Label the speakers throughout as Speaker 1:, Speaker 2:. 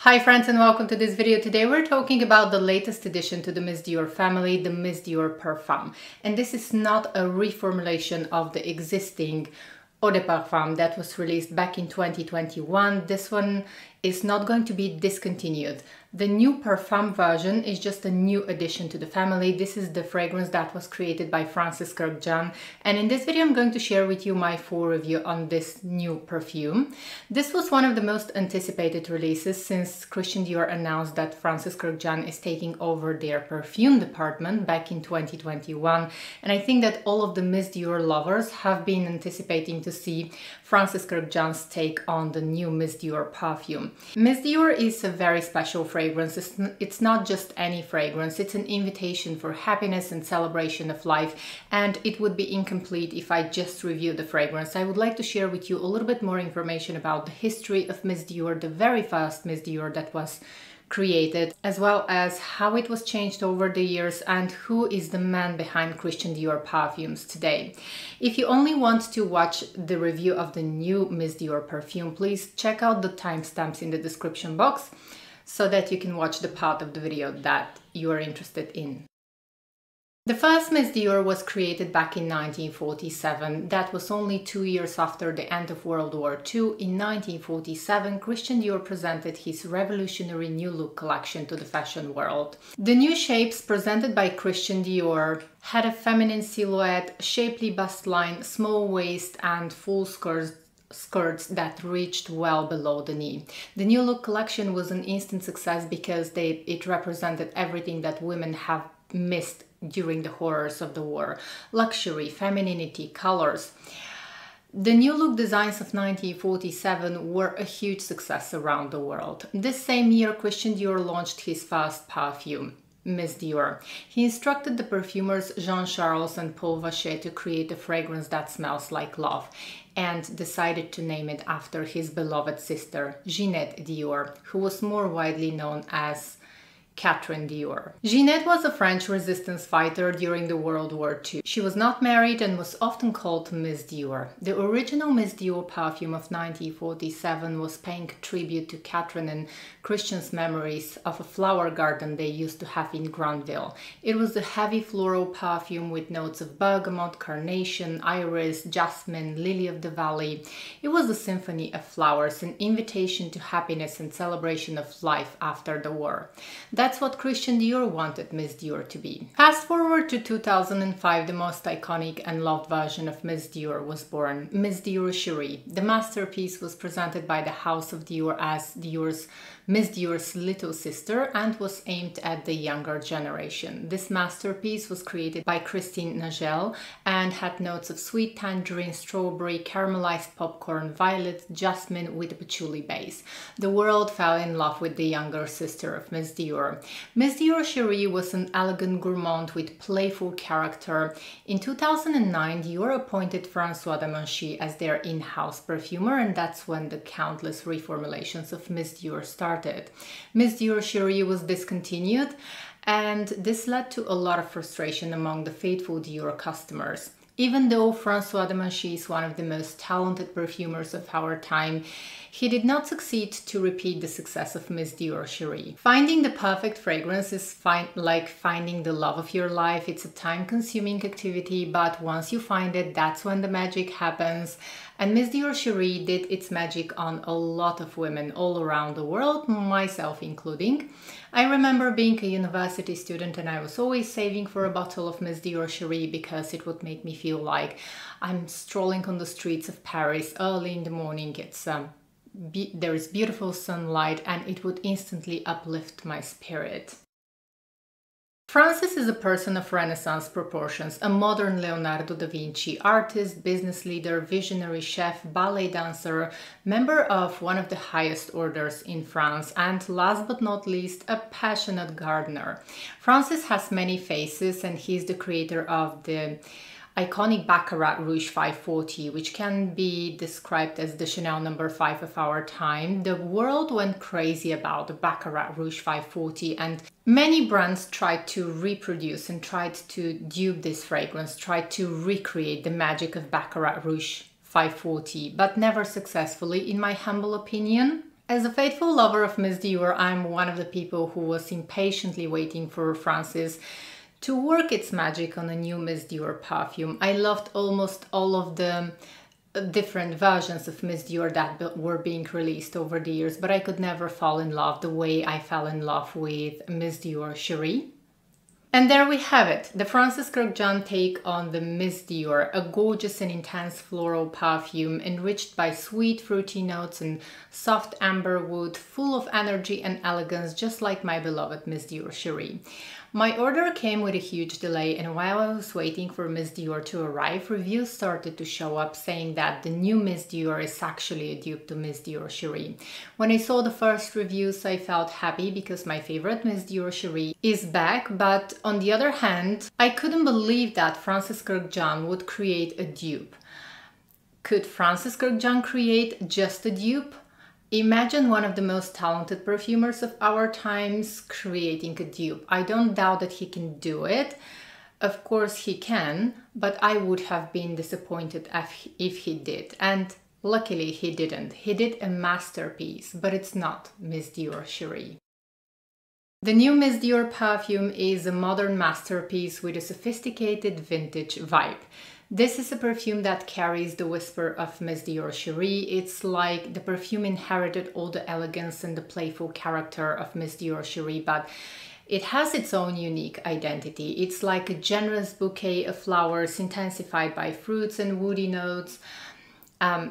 Speaker 1: Hi friends and welcome to this video. Today we're talking about the latest addition to the Miss Dior family, the Miss Dior Parfum. And this is not a reformulation of the existing Eau de Parfum that was released back in 2021. This one is not going to be discontinued. The new Parfum version is just a new addition to the family. This is the fragrance that was created by Francis Kurkdjian, and in this video I'm going to share with you my full review on this new perfume. This was one of the most anticipated releases since Christian Dior announced that Francis Kurkdjian is taking over their perfume department back in 2021, and I think that all of the Miss Dior lovers have been anticipating to see Francis Kurkdjian's take on the new Miss Dior perfume. Miss Dior is a very special fragrance. It's not just any fragrance, it's an invitation for happiness and celebration of life, and it would be incomplete if I just reviewed the fragrance. I would like to share with you a little bit more information about the history of Miss Dior, the very first Miss Dior that was created, as well as how it was changed over the years and who is the man behind Christian Dior Perfumes today. If you only want to watch the review of the new Miss Dior perfume, please check out the timestamps in the description box so that you can watch the part of the video that you are interested in. The first Miss Dior was created back in 1947. That was only 2 years after the end of World War II. In 1947, Christian Dior presented his revolutionary New Look collection to the fashion world. The new shapes presented by Christian Dior had a feminine silhouette, shapely bust line, small waist and full skirts that reached well below the knee. The New Look collection was an instant success because it represented everything that women have missed during the horrors of the war: luxury, femininity, colors. The New Look designs of 1947 were a huge success around the world. This same year, Christian Dior launched his first perfume, Miss Dior. He instructed the perfumers Jean-Charles and Paul Vacher to create a fragrance that smells like love, and decided to name it after his beloved sister, Jeanette Dior, who was more widely known as Catherine Dior. Jeanette was a French resistance fighter during the World War II. She was not married and was often called Miss Dior. The original Miss Dior perfume of 1947 was paying tribute to Catherine and Christian's memories of a flower garden they used to have in Granville. It was a heavy floral perfume with notes of bergamot, carnation, iris, jasmine, lily of the valley. It was a symphony of flowers, an invitation to happiness and celebration of life after the war. That's what Christian Dior wanted Miss Dior to be. Fast forward to 2005, the most iconic and loved version of Miss Dior was born, Miss Dior Cherie. The masterpiece was presented by the House of Dior as Miss Dior's little sister and was aimed at the younger generation. This masterpiece was created by Christian Nagel and had notes of sweet tangerine, strawberry, caramelized popcorn, violet, jasmine with a patchouli base. The world fell in love with the younger sister of Miss Dior. Miss Dior Cherie was an elegant gourmand with playful character. In 2009, Dior appointed Francois Demachy as their in-house perfumer, and that's when the countless reformulations of Miss Dior started. Miss Dior Cherie was discontinued, and this led to a lot of frustration among the faithful Dior customers. Even though Francois Demachy is one of the most talented perfumers of our time, he did not succeed to repeat the success of Miss Dior Cherie. Finding the perfect fragrance is like finding the love of your life. It's a time-consuming activity, but once you find it, that's when the magic happens. And Miss Dior Cherie did its magic on a lot of women all around the world, myself including. I remember being a university student and I was always saving for a bottle of Miss Dior Cherie because it would make me feel like I'm strolling on the streets of Paris early in the morning. There is beautiful sunlight and it would instantly uplift my spirit. Francis is a person of Renaissance proportions, a modern Leonardo da Vinci, artist, business leader, visionary chef, ballet dancer, member of one of the highest orders in France, and last but not least, a passionate gardener. Francis has many faces and he's the creator of the iconic Baccarat Rouge 540, which can be described as the Chanel No. 5 of our time. The world went crazy about the Baccarat Rouge 540, and many brands tried to reproduce and tried to dupe this fragrance, tried to recreate the magic of Baccarat Rouge 540, but never successfully, in my humble opinion. As a faithful lover of Miss Dior, I'm one of the people who was impatiently waiting for Francis to work its magic on a new Miss Dior perfume. I loved almost all of the different versions of Miss Dior that were being released over the years, but I could never fall in love the way I fell in love with Miss Dior Cherie. And there we have it, the Francis Kurkdjian take on the Miss Dior, a gorgeous and intense floral perfume enriched by sweet fruity notes and soft amber wood, full of energy and elegance, just like my beloved Miss Dior Cherie. My order came with a huge delay, and while I was waiting for Miss Dior to arrive, reviews started to show up saying that the new Miss Dior is actually a dupe to Miss Dior Cherie. When I saw the first reviews, I felt happy because my favorite Miss Dior Cherie is back, but on the other hand, I couldn't believe that Francis Kurkdjian would create a dupe. Could Francis Kurkdjian create just a dupe? Imagine one of the most talented perfumers of our times creating a dupe. I don't doubt that he can do it. Of course he can, but I would have been disappointed if he did. And luckily he didn't. He did a masterpiece, but it's not Miss Dior Cherie. The new Miss Dior perfume is a modern masterpiece with a sophisticated vintage vibe. This is a perfume that carries the whisper of Miss Dior Cherie. It's like the perfume inherited all the elegance and the playful character of Miss Dior Cherie, but it has its own unique identity. It's like a generous bouquet of flowers intensified by fruits and woody notes.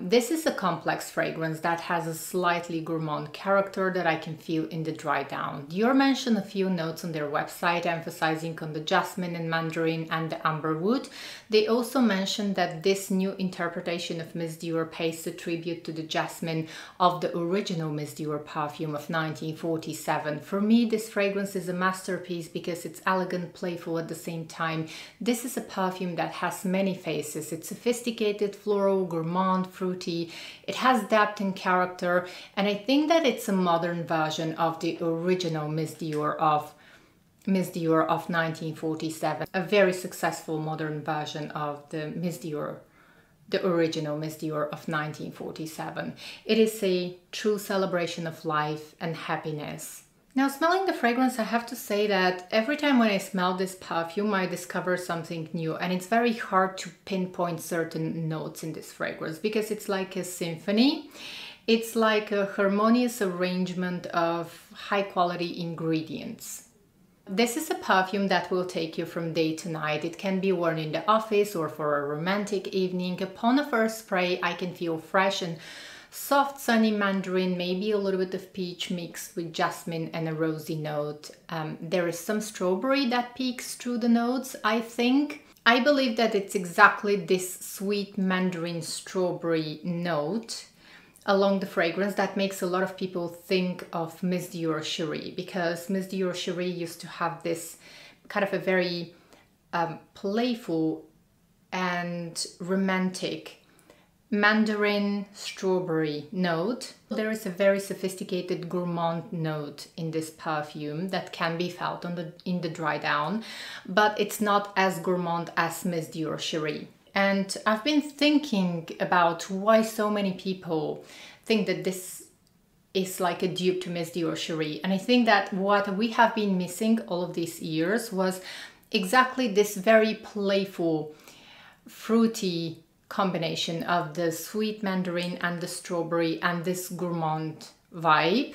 Speaker 1: This is a complex fragrance that has a slightly gourmand character that I can feel in the dry down. Dior mentioned a few notes on their website emphasizing on the jasmine and mandarin and the amber wood. They also mentioned that this new interpretation of Miss Dior pays a tribute to the jasmine of the original Miss Dior perfume of 1947. For me, this fragrance is a masterpiece because it's elegant, playful at the same time. This is a perfume that has many faces. It's sophisticated, floral, gourmand, fruity. It has depth and character, and I think that it's a modern version of the original Miss Dior of 1947, a very successful modern version of the Miss Dior, the original Miss Dior of 1947. It is a true celebration of life and happiness. Now, smelling the fragrance, I have to say that every time when I smell this perfume, I discover something new, and it's very hard to pinpoint certain notes in this fragrance because it's like a symphony. It's like a harmonious arrangement of high quality ingredients. This is a perfume that will take you from day to night. It can be worn in the office or for a romantic evening. Upon a first spray, I can feel fresh and soft sunny mandarin, maybe a little bit of peach mixed with jasmine and a rosy note. There is some strawberry that peeks through the notes, I think. I believe that it's exactly this sweet mandarin strawberry note along the fragrance that makes a lot of people think of Miss Dior Cherie, because Miss Dior Cherie used to have this kind of a very playful and romantic mandarin strawberry note. There is a very sophisticated gourmand note in this perfume that can be felt in the dry down, but it's not as gourmand as Miss Dior Cherie. And I've been thinking about why so many people think that this is like a dupe to Miss Dior Cherie. And I think that what we have been missing all of these years was exactly this very playful, fruity combination of the sweet mandarin and the strawberry and this gourmand vibe,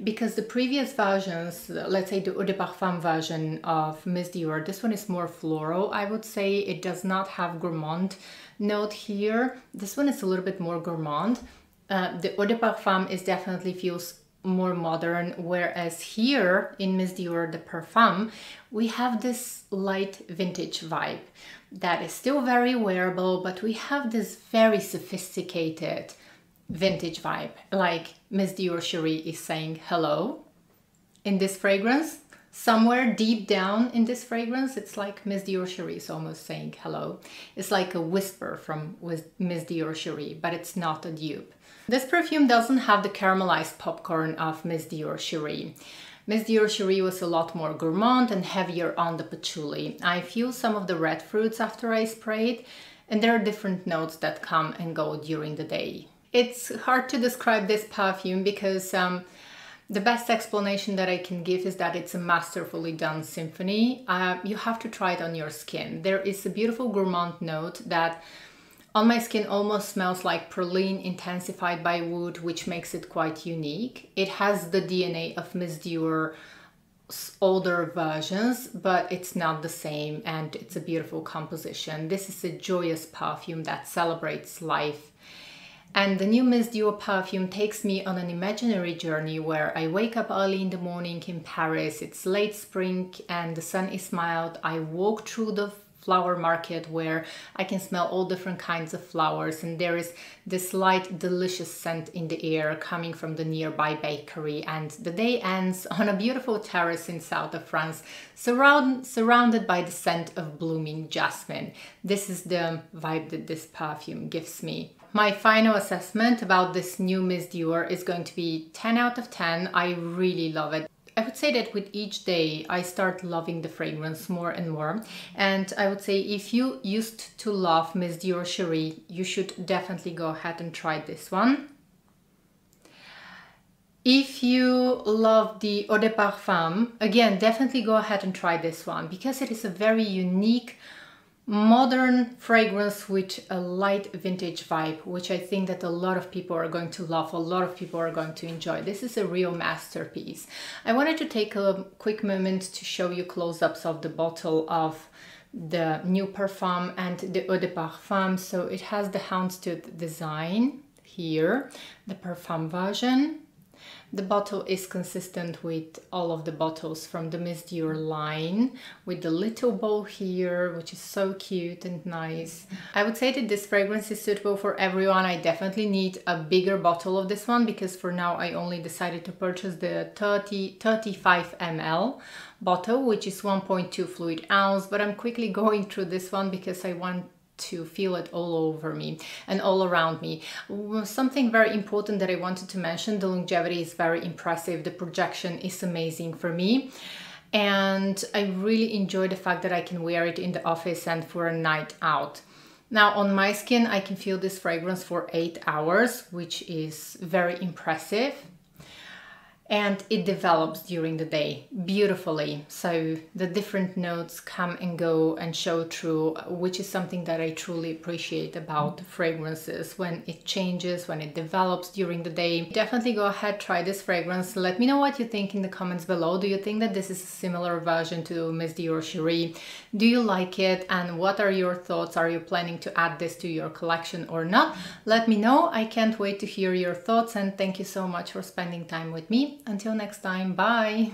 Speaker 1: because the previous versions, let's say the Eau de Parfum version of Miss Dior, this one is more floral, I would say. It does not have gourmand note here. This one is a little bit more gourmand. The Eau de Parfum is definitely feels more modern, whereas here in Miss Dior the Parfum we have this light vintage vibe that is still very wearable, but we have this very sophisticated vintage vibe, like Miss Dior Cherie is saying hello in this fragrance. Somewhere deep down in this fragrance, it's like Miss Dior Cherie is almost saying hello. It's like a whisper from Miss Dior Cherie, but it's not a dupe. This perfume doesn't have the caramelized popcorn of Miss Dior Cherie. Miss Dior Cherie was a lot more gourmand and heavier on the patchouli. I feel some of the red fruits after I sprayed, and there are different notes that come and go during the day. It's hard to describe this perfume because the best explanation that I can give is that it's a masterfully done symphony. You have to try it on your skin. There is a beautiful gourmand note that on my skin almost smells like praline intensified by wood, which makes it quite unique. It has the DNA of Miss Dior older versions, but it's not the same, and it's a beautiful composition. This is a joyous perfume that celebrates life. And the new Miss Dior perfume takes me on an imaginary journey where I wake up early in the morning in Paris. It's late spring and the sun is mild. I walk through the flower market where I can smell all different kinds of flowers, and there is this light, delicious scent in the air coming from the nearby bakery. And the day ends on a beautiful terrace in south of France, surrounded by the scent of blooming jasmine. This is the vibe that this perfume gives me. My final assessment about this new Miss Dior is going to be 10 out of 10. I really love it. I would say that with each day I start loving the fragrance more and more, and I would say if you used to love Miss Dior Cherie, you should definitely go ahead and try this one. If you love the Eau de Parfum, again, definitely go ahead and try this one because it is a very unique modern fragrance with a light vintage vibe, which I think that a lot of people are going to love, a lot of people are going to enjoy. This is a real masterpiece. I wanted to take a quick moment to show you close-ups of the bottle of the new Perfume and the Eau de Parfum. So it has the houndstooth design here, the Perfume version. The bottle is consistent with all of the bottles from the Miss Dior line, with the little bow here, which is so cute and nice. I would say that this fragrance is suitable for everyone. I definitely need a bigger bottle of this one because for now I only decided to purchase the 35 ml bottle, which is 1.2 fluid ounce, but I'm quickly going through this one because I want to feel it all over me and all around me. Something very important that I wanted to mention, the longevity is very impressive. The projection is amazing for me. And I really enjoy the fact that I can wear it in the office and for a night out. Now on my skin, I can feel this fragrance for 8 hours, which is very impressive. And it develops during the day beautifully. So the different notes come and go and show through, which is something that I truly appreciate about fragrances. When it changes, when it develops during the day. Definitely go ahead, try this fragrance. Let me know what you think in the comments below. Do you think that this is a similar version to Miss Dior Cherie? Do you like it? And what are your thoughts? Are you planning to add this to your collection or not? Let me know. I can't wait to hear your thoughts, and thank you so much for spending time with me. Until next time, bye!